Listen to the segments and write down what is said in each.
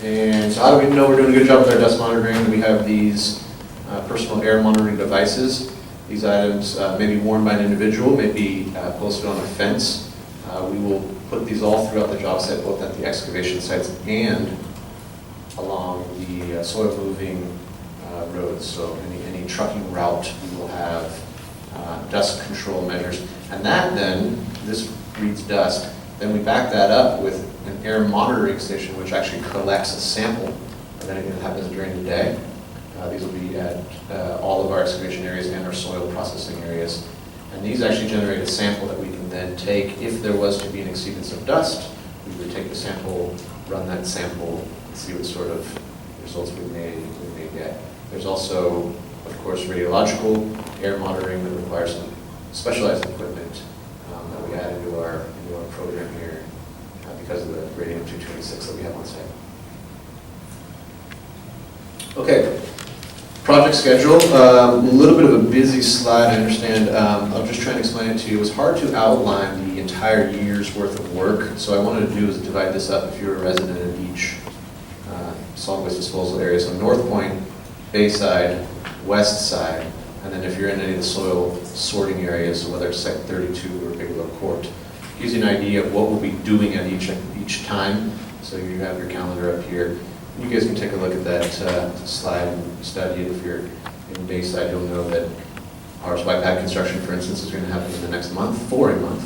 And so how do we know we're doing a good job with our dust monitoring? We have these personal air monitoring devices. These items may be worn by an individual, may be posted on a fence. We will put these all throughout the job site, both at the excavation sites and along the soil moving roads. So any trucking route, we will have dust control measures. And that then, this reads dust, then we back that up with an air monitoring station which actually collects a sample of anything that happens during the day. These will be at all of our excavation areas and our soil processing areas. And these actually generate a sample that we can then take. If there was to be an exceedance of dust, we would take the sample, run that sample, and see what sort of results we may get. There's also, of course, radiological air monitoring that requires some specialized equipment that we add into our program here because of the radium-226 that we have on site. Okay. Project schedule, a little bit of a busy slide, I understand. I'll just try and explain it to you. It was hard to outline the entire year's worth of work, so I wanted to do is divide this up if you're a resident of each solid waste disposal area. So North Point, Bayside, West Side, and then if you're in any of the soil sorting areas, so whether it's Site 32 or Bigelow Court, gives you an idea of what we'll be doing at each time. So you have your calendar up here. You guys can take a look at that slide and study it. If you're in Bayside, you'll know that RSY pad construction, for instance, is going to happen in the next month, for a month,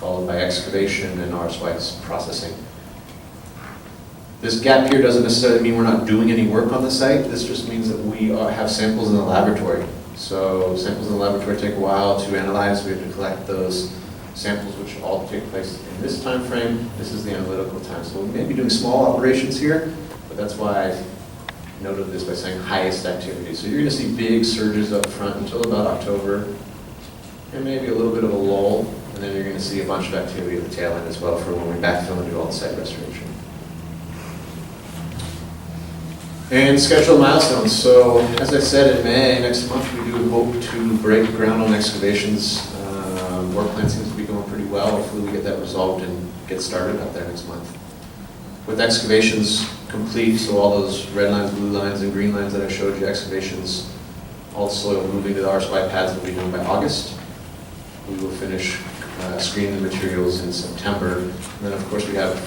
followed by excavation and RSY processing. This gap here doesn't necessarily mean we're not doing any work on the site. This just means that we have samples in the laboratory. So samples in the laboratory take a while to analyze. We have to collect those samples, which all take place in this time frame. This is the analytical time. So we may be doing small operations here, but that's why I noted this by saying highest activity. So you're going to see big surges up front until about October, and maybe a little bit of a lull, and then you're going to see a bunch of activity at the tail end as well for when we backfill and do all the site restoration. And schedule milestones. So as I said, in May, next month, we do hope to break ground on excavations. Work plan seems to be going pretty well. Hopefully we get that resolved and get started up there next month. With excavations complete, so all those red lines, blue lines, and green lines that I showed you, excavations, all soil moving to the RSY pads will be done by August. We will finish screening the materials in September. And then of course we have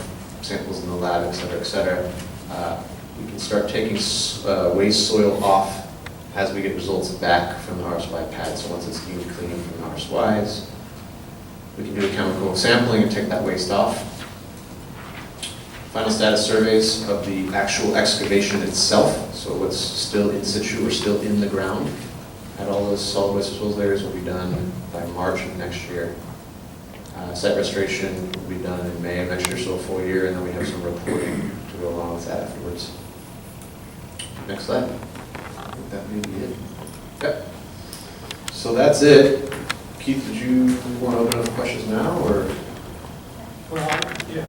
samples in the lab, et cetera, et cetera. We can start taking waste soil off as we get results back from the RSY pads. So once it's deemed clean from the RSYs, we can do a chemical sampling and take that waste off. Final status surveys of the actual excavation itself, so what's still in situ or still in the ground at all those solid waste disposal areas will be done by March of next year. Site restoration will be done in May of next year, so a full year, and then we have some reporting to go along with that afterwards. Next slide. I think that may be it. Yep. So that's it. Keith, did you want to open up for questions now, or? Well, yeah.